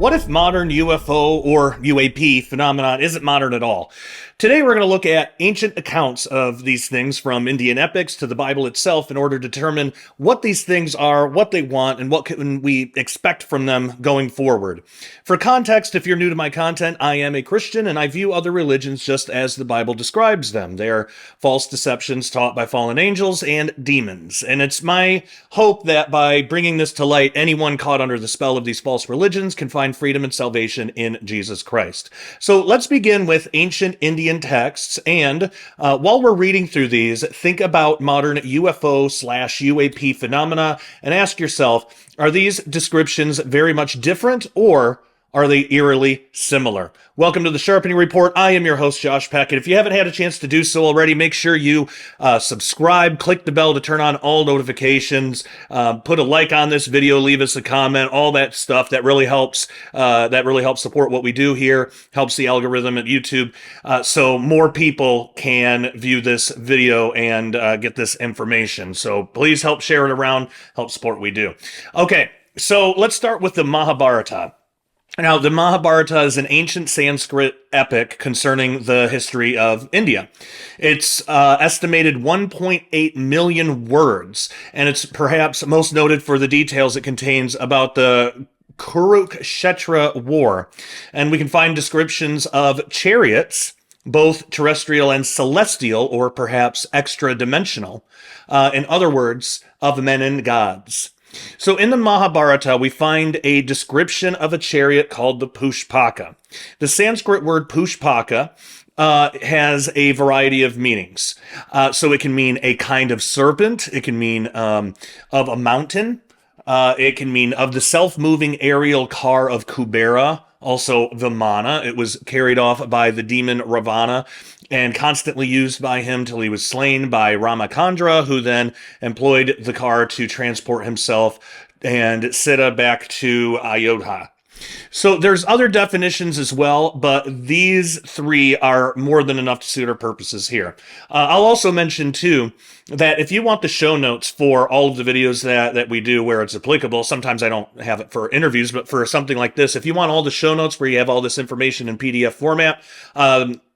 What if modern UFO or UAP phenomenon isn't modern at all? Today we're going to look at ancient accounts of these things from Indian epics to the Bible itself in order to determine what these things are, what they want, and what can we expect from them going forward. For context, if you're new to my content, I am a Christian and I view other religions just as the Bible describes them. They are false deceptions taught by fallen angels and demons. And it's my hope that by bringing this to light, anyone caught under the spell of these false religions can find freedom and salvation in Jesus Christ. So let's begin with ancient Indian texts, and while we're reading through these, think about modern UFO/UAP phenomena and ask yourself, are these descriptions very much different, or are they eerily similar? Welcome to the Sharpening Report. I am your host, Josh Peck, and if you haven't had a chance to do so already, make sure you subscribe, click the bell to turn on all notifications, put a like on this video, leave us a comment, all that stuff. That really helps. That really helps support what we do here, helps the algorithm at YouTube, so more people can view this video and get this information. So please help share it around, help support what we do. Okay, so let's start with the Mahabharata. Now, the Mahabharata is an ancient Sanskrit epic concerning the history of India. It's estimated 1.8 million words, and it's perhaps most noted for the details it contains about the Kurukshetra War. And we can find descriptions of chariots, both terrestrial and celestial, or perhaps extra-dimensional. In other words, of men and gods. So in the Mahabharata, we find a description of a chariot called the Pushpaka. The Sanskrit word Pushpaka has a variety of meanings. So it can mean a kind of serpent. It can mean of a mountain. It can mean of the self-moving aerial car of Kubera, also Vimana. It was carried off by the demon Ravana and constantly used by him till he was slain by Ramachandra, who then employed the car to transport himself and Sita back to Ayodhya. So there's other definitions as well, but these three are more than enough to suit our purposes here. I'll also mention, too, that if you want the show notes for all of the videos that we do where it's applicable, sometimes I don't have it for interviews, but for something like this, if you want all the show notes where you have all this information in PDF format,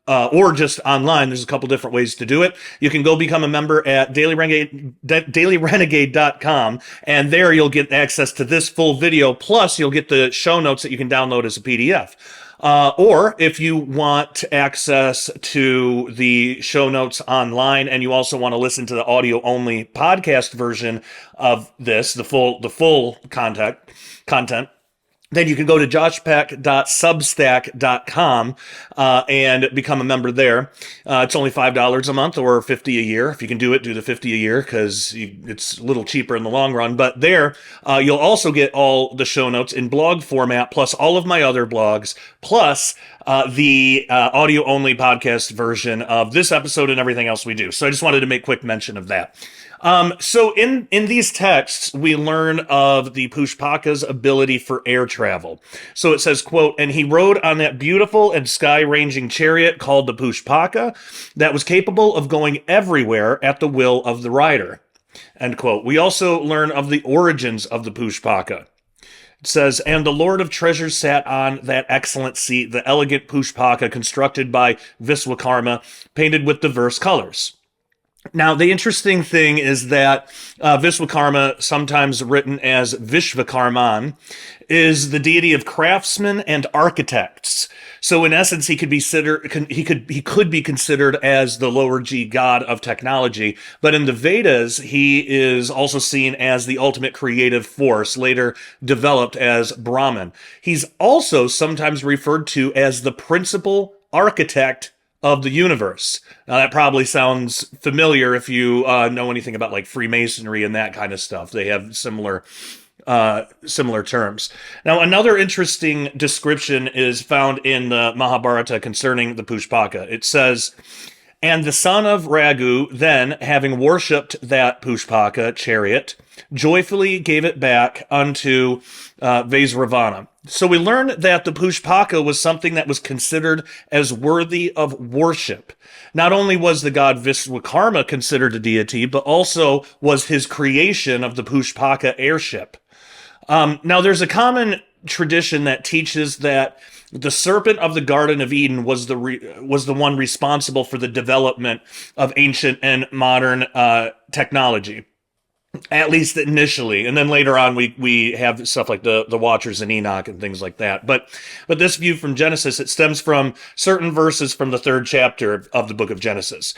or just online, there's a couple different ways to do it. You can go become a member at dailyrenegade.com, and there you'll get access to this full video, plus you'll get the show notes that you can download as a PDF. Or if you want access to the show notes online and you also want to listen to the audio-only podcast version of this, the full content, then you can go to joshpeck.substack.com and become a member there. It's only $5 a month or $50 a year. If you can do it, do the $50 a year because it's a little cheaper in the long run. But there, you'll also get all the show notes in blog format, plus all of my other blogs, plus the audio-only podcast version of this episode and everything else we do. So I just wanted to make quick mention of that. So in these texts, we learn of the Pushpaka's ability for air travel. So it says, quote, "And he rode on that beautiful and sky-ranging chariot called the Pushpaka that was capable of going everywhere at the will of the rider." End quote. We also learn of the origins of the Pushpaka. It says, "And the Lord of Treasures sat on that excellent seat, the elegant Pushpaka constructed by Viswakarma, painted with diverse colors." Now, the interesting thing is that Viswakarma, sometimes written as Vishvakarman, is the deity of craftsmen and architects. So, in essence, he could be considered as the lower G god of technology. But in the Vedas, he is also seen as the ultimate creative force, later developed as Brahman. He's also sometimes referred to as the principal architect of the universe. Now that probably sounds familiar if you know anything about like Freemasonry and that kind of stuff. They have similar terms. Now another interesting description is found in the Mahabharata concerning the Pushpaka. It says, "And the son of Raghu then, having worshipped that Pushpaka chariot, joyfully gave it back unto Vaisravana." So we learn that the Pushpaka was something that was considered as worthy of worship. Not only was the god Viswakarma considered a deity, but also was his creation of the Pushpaka airship. Now, there's a common tradition that teaches that the serpent of the Garden of Eden was was the one responsible for the development of ancient and modern technology, at least initially, and then later on we have stuff like the Watchers and Enoch and things like that. But this view from Genesis, it stems from certain verses from the 3rd chapter of the book of Genesis.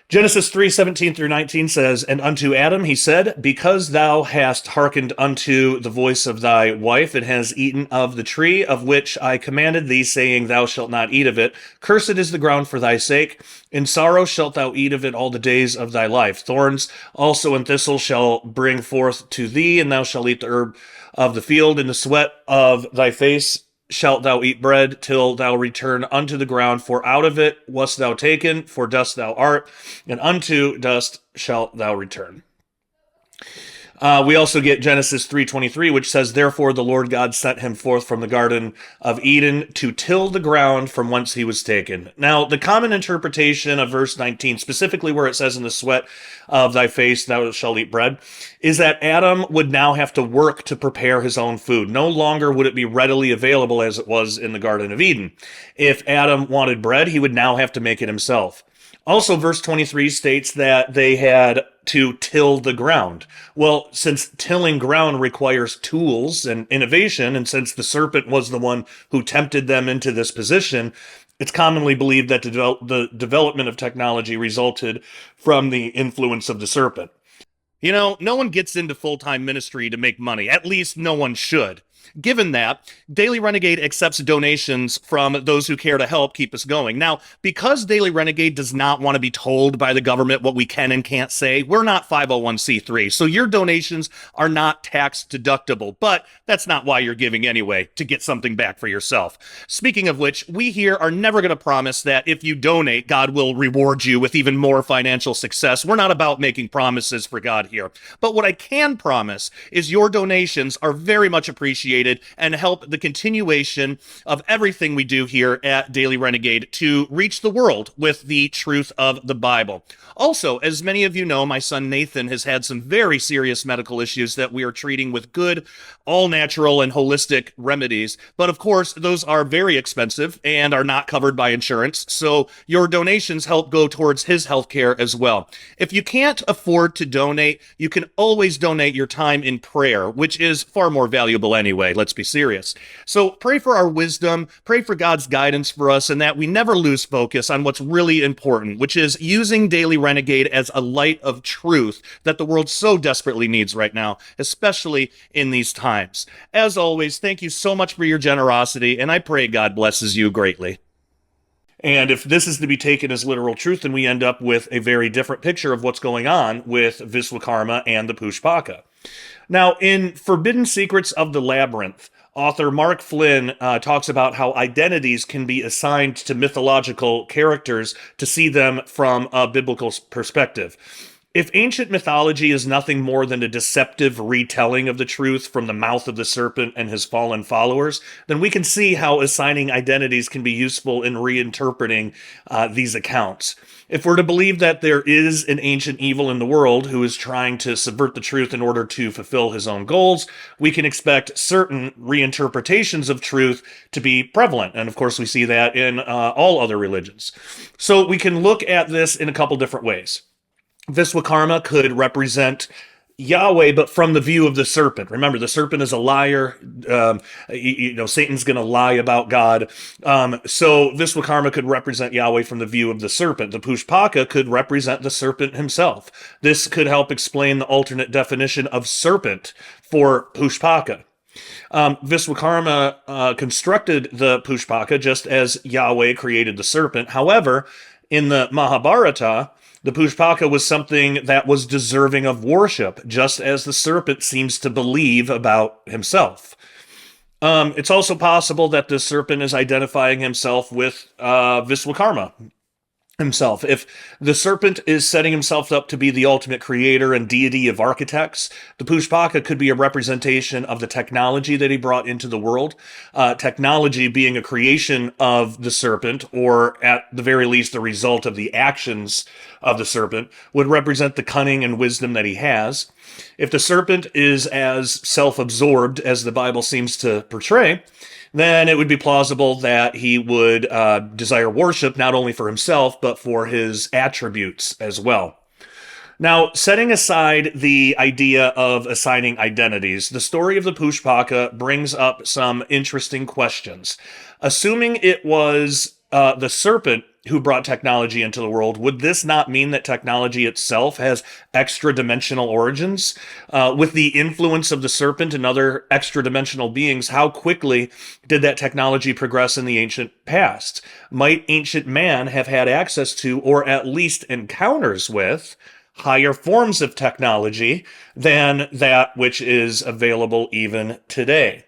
Genesis 3:17 through 19 says, "And unto Adam he said, Because thou hast hearkened unto the voice of thy wife, and hast eaten of the tree of which I commanded thee, saying, Thou shalt not eat of it. Cursed is the ground for thy sake. In sorrow shalt thou eat of it all the days of thy life. Thorns also and thistles shall bring forth to thee, and thou shalt eat the herb of the field. In the sweat of thy face shalt thou eat bread till thou return unto the ground, for out of it wast thou taken, for dust thou art, and unto dust shalt thou return." We also get Genesis 3:23, which says, "Therefore the Lord God sent him forth from the Garden of Eden to till the ground from whence he was taken." Now, the common interpretation of verse 19, specifically where it says, "In the sweat of thy face thou shalt eat bread," is that Adam would now have to work to prepare his own food. No longer would it be readily available as it was in the Garden of Eden. If Adam wanted bread, he would now have to make it himself. Also, verse 23 states that they had to till the ground. Well, since tilling ground requires tools and innovation, and since the serpent was the one who tempted them into this position, it's commonly believed that the development of technology resulted from the influence of the serpent. You know, no one gets into full-time ministry to make money. At least no one should. Given that, Daily Renegade accepts donations from those who care to help keep us going. Now, because Daily Renegade does not want to be told by the government what we can and can't say, we're not 501c3, so your donations are not tax deductible, but that's not why you're giving anyway, to get something back for yourself. Speaking of which, we here are never going to promise that if you donate, God will reward you with even more financial success. We're not about making promises for God here. But what I can promise is your donations are very much appreciated and help the continuation of everything we do here at Daily Renegade to reach the world with the truth of the Bible. Also, as many of you know, my son Nathan has had some very serious medical issues that we are treating with good, all-natural and holistic remedies. But of course, those are very expensive and are not covered by insurance, so your donations help go towards his health care as well. If you can't afford to donate, you can always donate your time in prayer, which is far more valuable anyway. Let's be serious. So pray for our wisdom, pray for God's guidance for us, and that we never lose focus on what's really important, which is using Daily Renegade as a light of truth that the world so desperately needs right now, especially in these times. As always, thank you so much for your generosity, and I pray God blesses you greatly. And if this is to be taken as literal truth, then we end up with a very different picture of what's going on with Viswakarma and the Pushpaka. Now, in Forbidden Secrets of the Labyrinth, author Mark Flynn talks about how identities can be assigned to mythological characters to see them from a biblical perspective. If ancient mythology is nothing more than a deceptive retelling of the truth from the mouth of the serpent and his fallen followers, then we can see how assigning identities can be useful in reinterpreting these accounts. If we're to believe that there is an ancient evil in the world who is trying to subvert the truth in order to fulfill his own goals, we can expect certain reinterpretations of truth to be prevalent. And of course, we see that in all other religions. So we can look at this in a couple different ways. Viswakarma could represent Yahweh, but from the view of the serpent. Remember, the serpent is a liar. Satan's going to lie about God. So Viswakarma could represent Yahweh from the view of the serpent. The Pushpaka could represent the serpent himself. This could help explain the alternate definition of serpent for Pushpaka. Viswakarma constructed the Pushpaka just as Yahweh created the serpent. However, in the Mahabharata, the Pushpaka was something that was deserving of worship, just as the serpent seems to believe about himself. It's also possible that the serpent is identifying himself with Viswakarma. himself. If the serpent is setting himself up to be the ultimate creator and deity of architects, the Pushpaka could be a representation of the technology that he brought into the world. Technology being a creation of the serpent, or at the very least, the result of the actions of the serpent, would represent the cunning and wisdom that he has. If the serpent is as self-absorbed as the Bible seems to portray, then it would be plausible that he would desire worship not only for himself, but for his attributes as well. Now, setting aside the idea of assigning identities, the story of the Pushpaka brings up some interesting questions. Assuming it was the serpent who brought technology into the world, would this not mean that technology itself has extra-dimensional origins? With the influence of the serpent and other extra-dimensional beings, how quickly did that technology progress in the ancient past? Might ancient man have had access to, or at least encounters with, higher forms of technology than that which is available even today?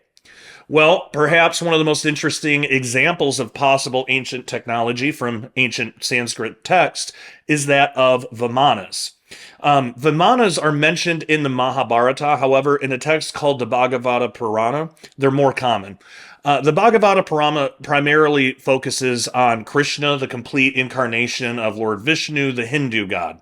Well, perhaps one of the most interesting examples of possible ancient technology from ancient Sanskrit text is that of Vimanas. Vimanas are mentioned in the Mahabharata. However, in a text called the Bhagavata Purana, they're more common. The Bhagavata Purana primarily focuses on Krishna, the complete incarnation of Lord Vishnu, the Hindu god.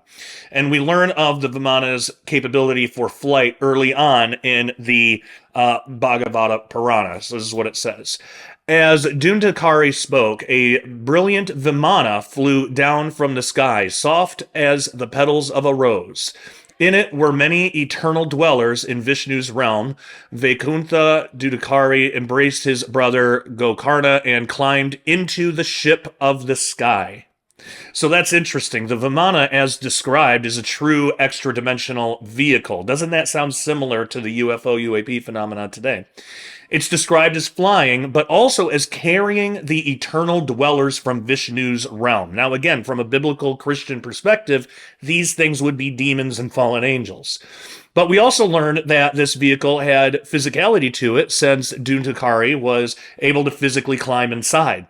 And we learn of the Vimanas' capability for flight early on in the Bhagavata Purana. So this is what it says. As Dundakari spoke, a brilliant Vimana flew down from the sky, soft as the petals of a rose. In it were many eternal dwellers in Vishnu's realm. Vaikuntha Dudakari embraced his brother Gokarna and climbed into the ship of the sky. So that's interesting. The Vimana, as described, is a true extra-dimensional vehicle. Doesn't that sound similar to the UFO UAP phenomenon today? It's described as flying, but also as carrying the eternal dwellers from Vishnu's realm. Now, again, from a biblical Christian perspective, these things would be demons and fallen angels. But we also learned that this vehicle had physicality to it, since Dundakari was able to physically climb inside.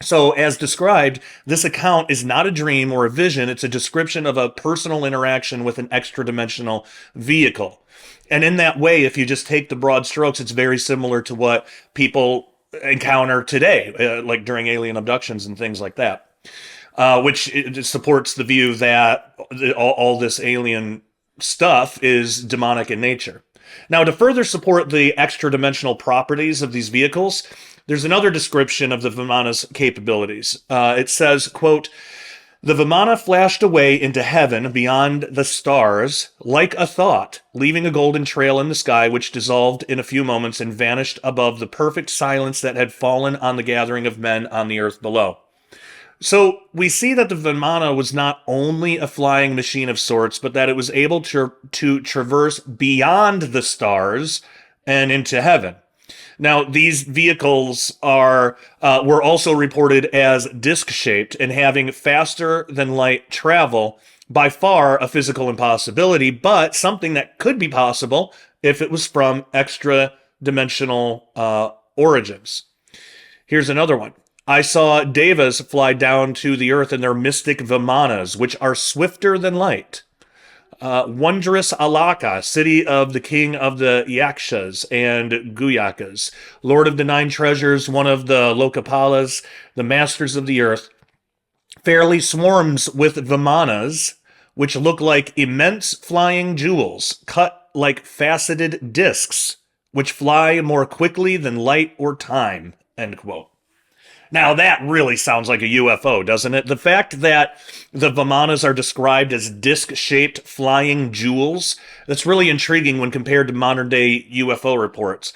So, as described, this account is not a dream or a vision. It's a description of a personal interaction with an extra-dimensional vehicle. And in that way, if you just take the broad strokes, it's very similar to what people encounter today, like during alien abductions and things like that, which supports the view that all this alien stuff is demonic in nature. Now, to further support the extra-dimensional properties of these vehicles, there's another description of the Vimana's capabilities. It says, quote, "The Vimana flashed away into heaven beyond the stars like a thought, leaving a golden trail in the sky which dissolved in a few moments and vanished above the perfect silence that had fallen on the gathering of men on the earth below." So we see that the Vimana was not only a flying machine of sorts, but that it was able to traverse beyond the stars and into heaven. Now, these vehicles were also reported as disc-shaped and having faster than light travel, by far a physical impossibility, but something that could be possible if it was from extra-dimensional origins. Here's another one. "I saw devas fly down to the earth in their mystic Vimanas, which are swifter than light. Wondrous Alaka, city of the king of the Yakshas and Guyakas, lord of the nine treasures, one of the Lokapalas, the masters of the earth, fairly swarms with Vimanas, which look like immense flying jewels, cut like faceted discs, which fly more quickly than light or time," end quote. Now, that really sounds like a UFO, doesn't it? The fact that the Vimanas are described as disc-shaped flying jewels, that's really intriguing when compared to modern-day UFO reports.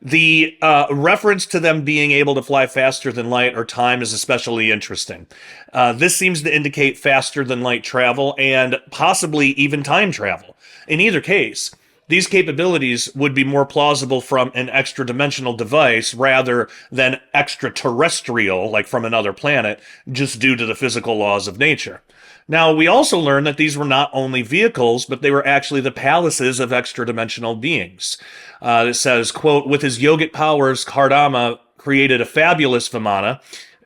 The reference to them being able to fly faster than light or time is especially interesting. This seems to indicate faster than light travel and possibly even time travel. In either case, these capabilities would be more plausible from an extra-dimensional device rather than extraterrestrial, like from another planet, just due to the physical laws of nature. Now, we also learn that these were not only vehicles, but they were actually the palaces of extra-dimensional beings. It says, quote, "With his yogic powers, Kardama created a fabulous Vimana.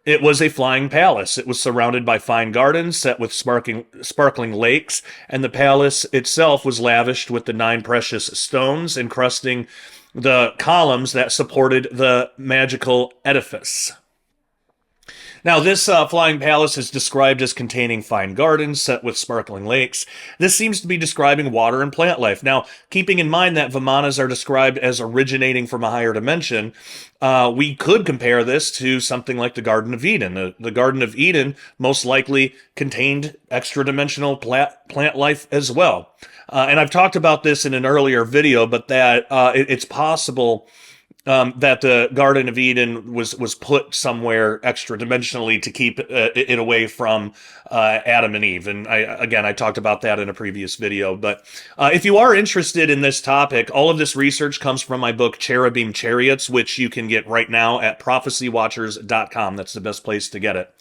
It was a flying palace. It was surrounded by fine gardens set with sparkling lakes, and the palace itself was lavished with the 9 precious stones encrusting the columns that supported the magical edifice. Now, this flying palace is described as containing fine gardens set with sparkling lakes. This seems to be describing water and plant life. Now, keeping in mind that Vimanas are described as originating from a higher dimension, we could compare this to something like the Garden of Eden. The Garden of Eden most likely contained extra-dimensional plant life as well. And I've talked about this in an earlier video, but that it's possible that the Garden of Eden was put somewhere extra dimensionally to keep it away from Adam and Eve. And I talked about that in a previous video. But if you are interested in this topic, all of this research comes from my book, Cherubim Chariots, which you can get right now at prophecywatchers.com. That's the best place to get it.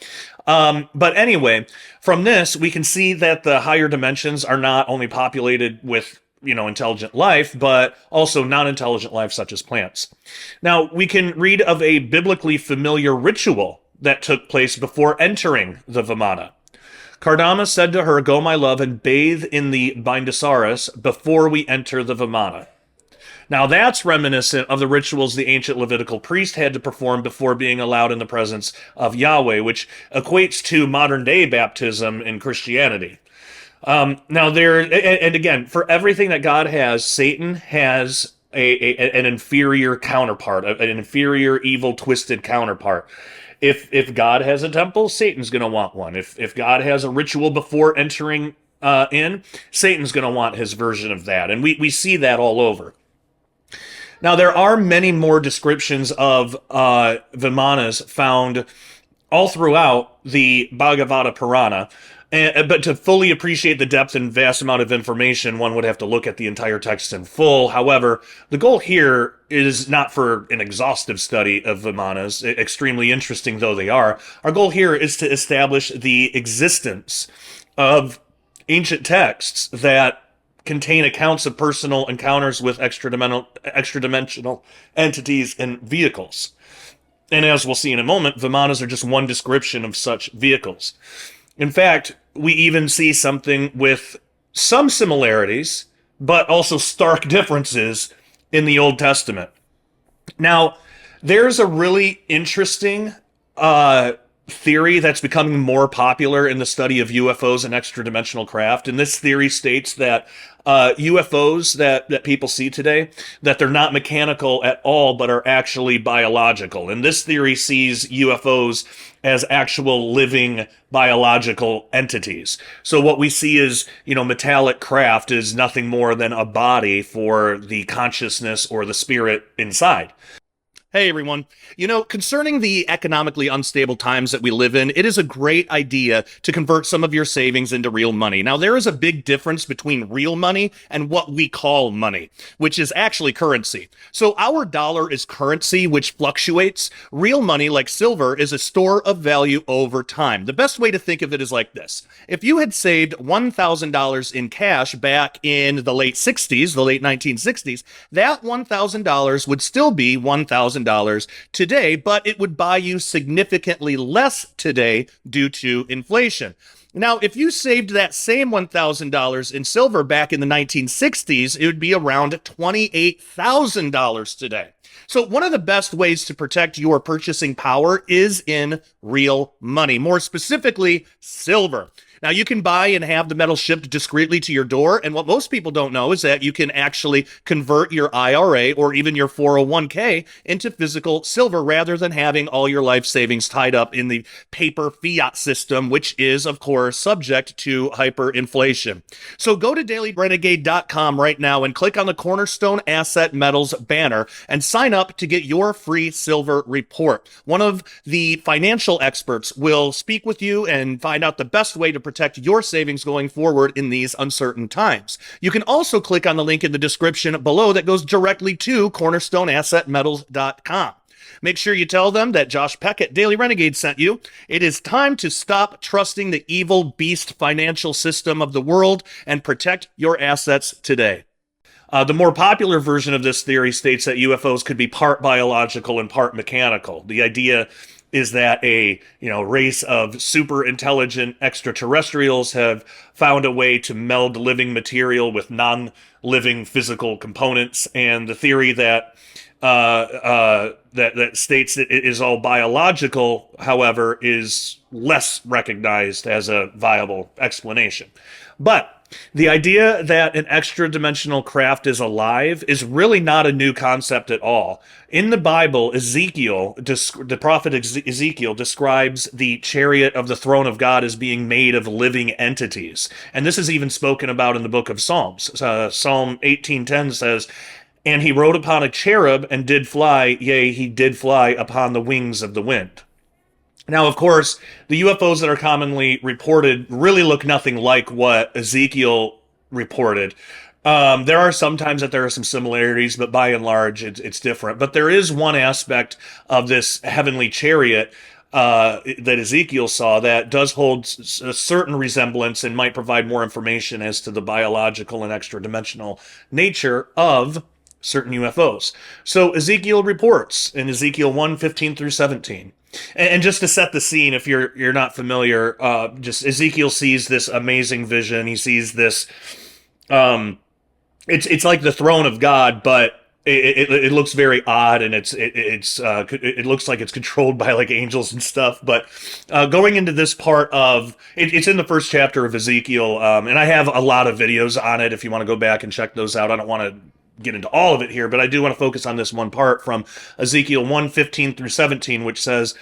But anyway, from this, we can see that the higher dimensions are not only populated with intelligent life, but also non-intelligent life such as plants. Now, we can read of a biblically familiar ritual that took place before entering the Vimana. Kardama said to her, "Go, my love, and bathe in the Bindasaras before we enter the Vimana." Now, that's reminiscent of the rituals the ancient Levitical priest had to perform before being allowed in the presence of Yahweh, which equates to modern-day baptism in Christianity. Now and again, for everything that God has, Satan has an inferior counterpart, an inferior, evil, twisted counterpart. If God has a temple, Satan's going to want one. If God has a ritual before entering in, Satan's going to want his version of that. And we see that all over. Now, there are many more descriptions of Vimanas found all throughout the Bhagavata Purana. But to fully appreciate the depth and vast amount of information, one would have to look at the entire text in full. However, the goal here is not for an exhaustive study of Vimanas, extremely interesting though they are. Our goal here is to establish the existence of ancient texts that contain accounts of personal encounters with extra-dimensional entities and vehicles. And as we'll see in a moment, Vimanas are just one description of such vehicles. In fact, we even see something with some similarities, but also stark differences in the Old Testament. Now, there's a really interesting theory that's becoming more popular in the study of UFOs and extra-dimensional craft, and this theory states that UFOs that people see today, that they're not mechanical at all, but are actually biological. And this theory sees UFOs as actual living biological entities. So what we see is, metallic craft is nothing more than a body for the consciousness or the spirit inside. Hey everyone. Concerning the economically unstable times that we live in, it is a great idea to convert some of your savings into real money. Now, there is a big difference between real money and what we call money, which is actually currency. So our dollar is currency, which fluctuates. Real money, like silver, is a store of value over time. The best way to think of it is like this. If you had saved $1,000 in cash back in the late 60s, the late 1960s, that $1,000 would still be $1,000 today, but it would buy you significantly less today due to inflation. Now, if you saved that same $1,000 in silver back in the 1960s, it would be around $28,000 today. So one of the best ways to protect your purchasing power is in real money, more specifically, silver. Now, you can buy and have the metal shipped discreetly to your door, and what most people don't know is that you can actually convert your IRA or even your 401k into physical silver rather than having all your life savings tied up in the paper fiat system, which is, of course, subject to hyperinflation. So go to dailyrenegade.com right now and click on the Cornerstone Asset Metals banner and sign up to get your free silver report. One of the financial experts will speak with you and find out the best way to protect your savings going forward in these uncertain times. You can also click on the link in the description below that goes directly to cornerstoneassetmetals.com. Make sure you tell them that Josh Peck at Daily Renegade sent you. It is time to stop trusting the evil beast financial system of the world and protect your assets today. The more popular version of this theory states that UFOs could be part biological and part mechanical. The idea is that a race of super intelligent extraterrestrials have found a way to meld living material with non-living physical components, and the theory that that states that it is all biological, however, is less recognized as a viable explanation. But the idea that an extra-dimensional craft is alive is really not a new concept at all. In the Bible, the prophet Ezekiel describes the chariot of the throne of God as being made of living entities. And this is even spoken about in the book of Psalms. Psalm 18:10 says, "And he rode upon a cherub and did fly, yea, he did fly upon the wings of the wind." Now, of course, the UFOs that are commonly reported really look nothing like what Ezekiel reported. There are sometimes that there are some similarities, but by and large, it's different. But there is one aspect of this heavenly chariot that Ezekiel saw that does hold a certain resemblance and might provide more information as to the biological and extra-dimensional nature of certain UFOs. So Ezekiel reports in Ezekiel 1:15 through 17. And just to set the scene, if you're not familiar, just Ezekiel sees this amazing vision. He sees this. It's like the throne of God, but it looks very odd, and it looks like it's controlled by like angels and stuff. But going into this part of it's in the first chapter of Ezekiel, and I have a lot of videos on it if you want to go back and check those out. I don't want to get into all of it here, but I do want to focus on this one part from Ezekiel 1:15 through 17, which says,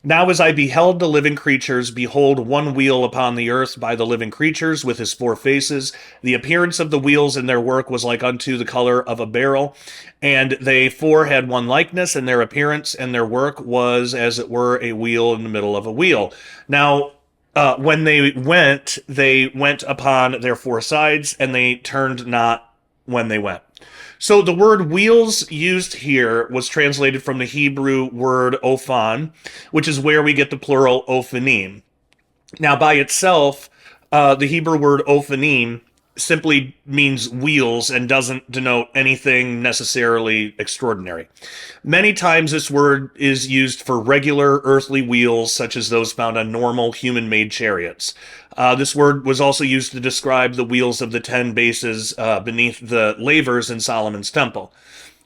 "Now as I beheld the living creatures, behold, one wheel upon the earth by the living creatures with his four faces. The appearance of the wheels and their work was like unto the color of a beryl. And they four had one likeness, and their appearance and their work was as it were a wheel in the middle of a wheel. Now, when they went upon their four sides, and they turned not when they went." So the word wheels used here was translated from the Hebrew word ophan, which is where we get the plural Ophanim. Now, by itself, the Hebrew word Ophanim simply means wheels and doesn't denote anything necessarily extraordinary. Many times this word is used for regular earthly wheels, such as those found on normal human-made chariots. This word was also used to describe the wheels of the 10 bases beneath the lavers in Solomon's temple.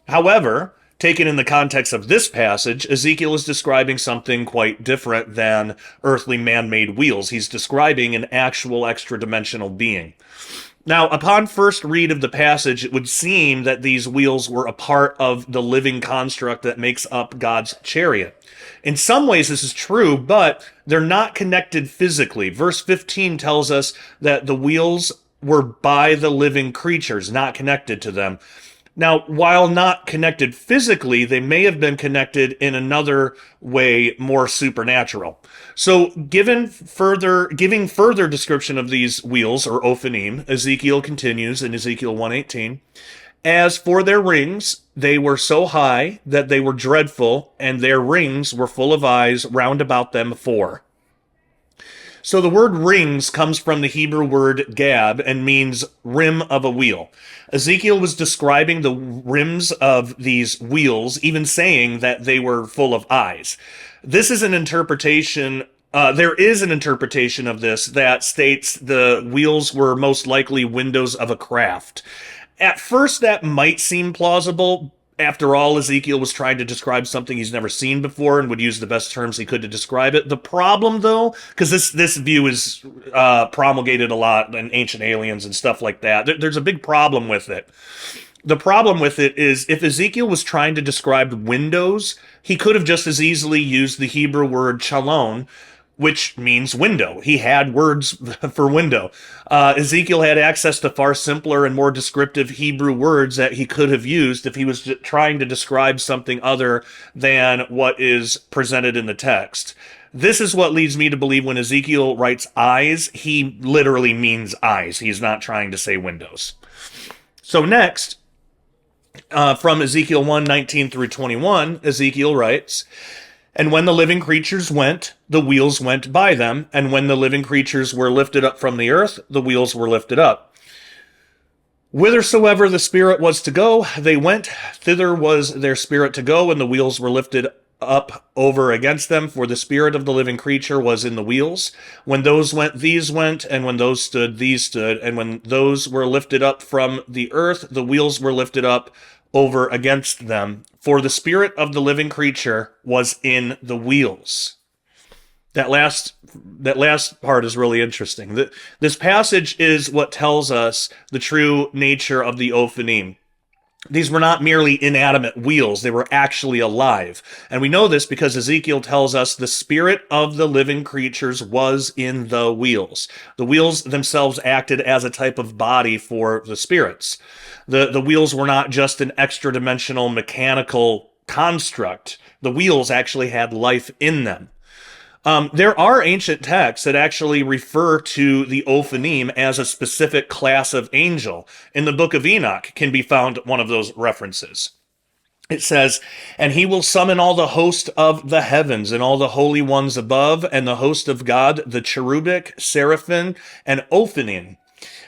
However, taken in the context of this passage, Ezekiel is describing something quite different than earthly man-made wheels. He's describing an actual extra-dimensional being. Now, upon first read of the passage, it would seem that these wheels were a part of the living construct that makes up God's chariot. In some ways, this is true, but they're not connected physically. Verse 15 tells us that the wheels were by the living creatures, not connected to them. Now, while not connected physically, they may have been connected in another way, more supernatural. So, giving further description of these wheels, or Ophanim, Ezekiel continues in Ezekiel 1:18. "As for their rings, they were so high that they were dreadful, and their rings were full of eyes round about them four." So the word rings comes from the Hebrew word gab and means rim of a wheel. Ezekiel was describing the rims of these wheels, even saying that they were full of eyes. This is an interpretation. There is an interpretation of this that states the wheels were most likely windows of a craft. At first, that might seem plausible. After all, Ezekiel was trying to describe something he's never seen before and would use the best terms he could to describe it. The problem, though, because this view is promulgated a lot in Ancient Aliens and stuff like that, there's a big problem with it. The problem with it is if Ezekiel was trying to describe windows, he could have just as easily used the Hebrew word chalon, which means window. He had words for window. Ezekiel had access to far simpler and more descriptive Hebrew words that he could have used if he was trying to describe something other than what is presented in the text. This is what leads me to believe when Ezekiel writes eyes, he literally means eyes. He's not trying to say windows. So next, from Ezekiel 1:19 through 21, Ezekiel writes, "And when the living creatures went, the wheels went by them. And when the living creatures were lifted up from the earth, the wheels were lifted up. Whithersoever the spirit was to go, they went. Thither was their spirit to go, and the wheels were lifted up over against them, for the spirit of the living creature was in the wheels. When those went, these went, and when those stood, these stood, and when those were lifted up from the earth, the wheels were lifted up over against them, for the spirit of the living creature was in the wheels. That last part is really interesting. This passage is what tells us the true nature of the Ophanim. These were not merely inanimate wheels, they were actually alive. And we know this because Ezekiel tells us the spirit of the living creatures was in the wheels. The wheels themselves acted as a type of body for the spirits. The wheels were not just an extra-dimensional mechanical construct. The wheels actually had life in them. There are ancient texts that actually refer to the Ophanim as a specific class of angel. In the book of Enoch can be found one of those references. It says, "And he will summon all the host of the heavens, and all the holy ones above, and the host of God, the cherubic, seraphim, and Ophanim,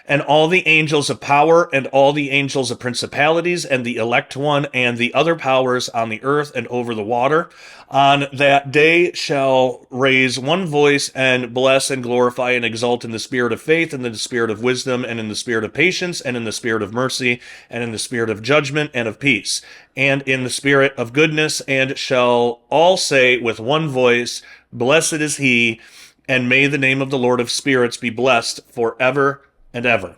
and all the angels of power, and all the angels of principalities, and the elect one, and the other powers on the earth and over the water. On that day shall raise one voice, and bless and glorify and exalt in the spirit of faith, and in the spirit of wisdom, and in the spirit of patience, and in the spirit of mercy, and in the spirit of judgment and of peace, and in the spirit of goodness, and shall all say with one voice, Blessed is he, and may the name of the Lord of spirits be blessed forever and ever."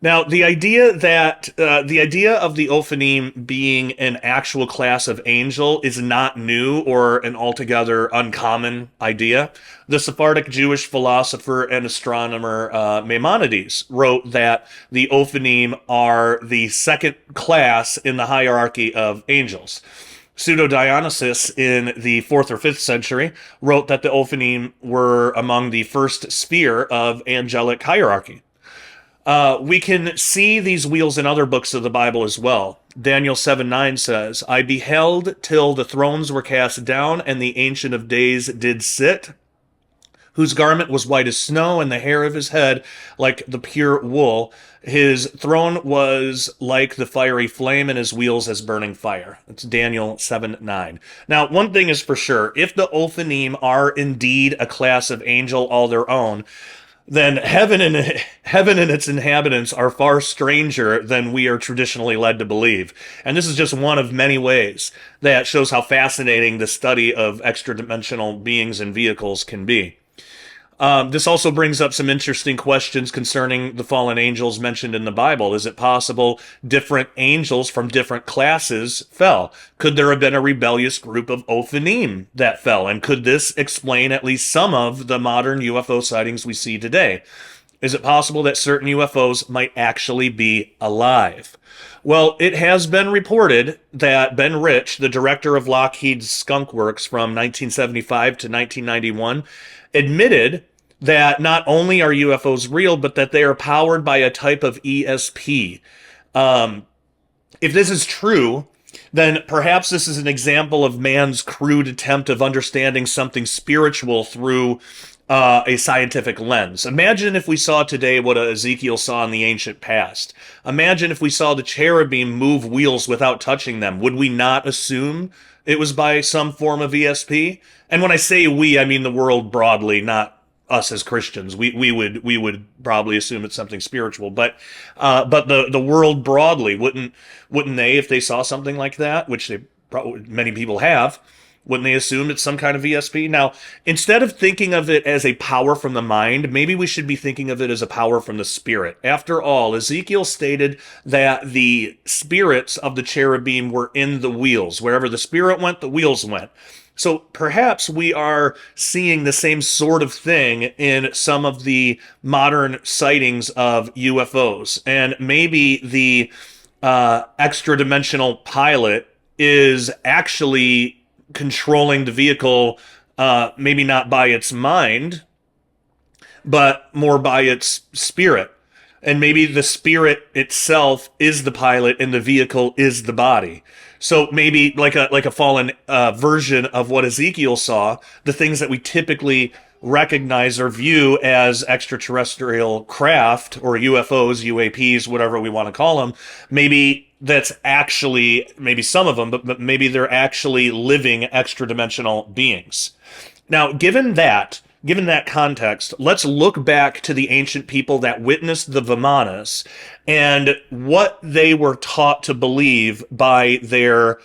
Now, the idea of the Ophanim being an actual class of angel is not new or an altogether uncommon idea. The Sephardic Jewish philosopher and astronomer Maimonides wrote that the Ophanim are the second class in the hierarchy of angels. Pseudo-Dionysius in the 4th or 5th century wrote that the Ophanim were among the first sphere of angelic hierarchy. We can see these wheels in other books of the Bible as well. Daniel 7:9 says, "I beheld till the thrones were cast down, and the Ancient of Days did sit, whose garment was white as snow, and the hair of his head like the pure wool. His throne was like the fiery flame, and his wheels as burning fire." That's Daniel 7:9. Now, one thing is for sure, if the Ophanim are indeed a class of angel all their own, then heaven and its inhabitants are far stranger than we are traditionally led to believe. And this is just one of many ways that shows how fascinating the study of extra-dimensional beings and vehicles can be. This also brings up some interesting questions concerning the fallen angels mentioned in the Bible. Is it possible different angels from different classes fell? Could there have been a rebellious group of Ophanim that fell? And could this explain at least some of the modern UFO sightings we see today? Is it possible that certain UFOs might actually be alive? Well, it has been reported that Ben Rich, the director of Lockheed's Skunk Works from 1975 to 1991, admitted that not only are UFOs real, but that they are powered by a type of ESP. If this is true, then perhaps this is an example of man's crude attempt of understanding something spiritual through a scientific lens. Imagine if we saw today what Ezekiel saw in the ancient past. Imagine if we saw the cherubim move wheels without touching them. Would we not assume it was by some form of ESP? And when I say we, I mean the world broadly, not us as Christians. We would probably assume it's something spiritual, but the world broadly, wouldn't they, if they saw something like that, which many people have, wouldn't they assume it's some kind of ESP? Now, instead of thinking of it as a power from the mind, maybe we should be thinking of it as a power from the spirit. After all, Ezekiel stated that the spirits of the cherubim were in the wheels. Wherever the spirit went, the wheels went. So perhaps we are seeing the same sort of thing in some of the modern sightings of UFOs. And maybe the extra-dimensional pilot is actually controlling the vehicle, maybe not by its mind, but more by its spirit. And maybe the spirit itself is the pilot and the vehicle is the body. So maybe like a fallen version of what Ezekiel saw, the things that we typically recognize or view as extraterrestrial craft or UFOs, UAPs, whatever we want to call them, maybe that's actually, maybe some of them, but maybe they're actually living extra dimensional beings. Now, given that context, let's look back to the ancient people that witnessed the Vimanas and what they were taught to believe by their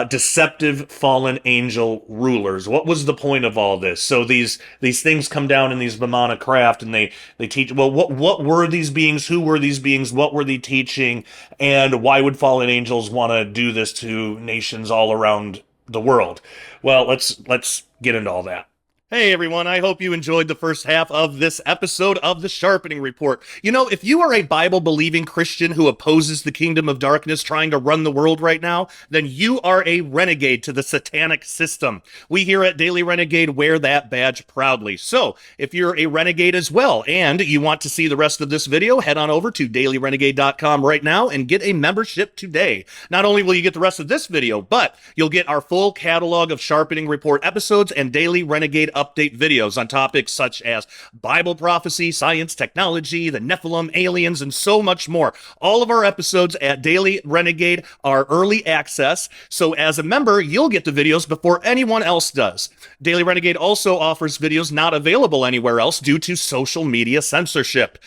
deceptive fallen angel rulers. What was the point of all this? So these things come down in these Vimana craft, and they teach. Well, what were these beings? Who were these beings? What were they teaching? And why would fallen angels want to do this to nations all around the world? Well, let's get into all that. Hey everyone, I hope you enjoyed the first half of this episode of the Sharpening Report. You know, if you are a Bible-believing Christian who opposes the kingdom of darkness trying to run the world right now, then you are a renegade to the satanic system. We here at Daily Renegade wear that badge proudly. So, if you're a renegade as well and you want to see the rest of this video, head on over to dailyrenegade.com right now and get a membership today. Not only will you get the rest of this video, but you'll get our full catalog of Sharpening Report episodes and Daily Renegade update videos on topics such as Bible prophecy, science, technology, the Nephilim, aliens, and so much more. All of our episodes at Daily Renegade are early access, so as a member, you'll get the videos before anyone else does. Daily Renegade also offers videos not available anywhere else due to social media censorship.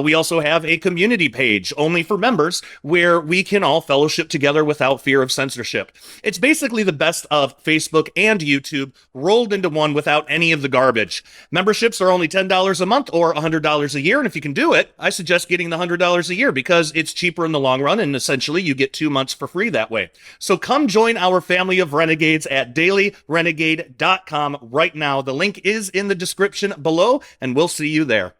We also have a community page only for members where we can all fellowship together without fear of censorship. It's basically the best of Facebook and YouTube rolled into one without any of the garbage. Memberships are only $10 a month or $100 a year, and if you can do it, I suggest getting the $100 a year because it's cheaper in the long run, and essentially you get 2 months for free that way. So come join our family of renegades at dailyrenegade.com right now. The link is in the description below, and we'll see you there.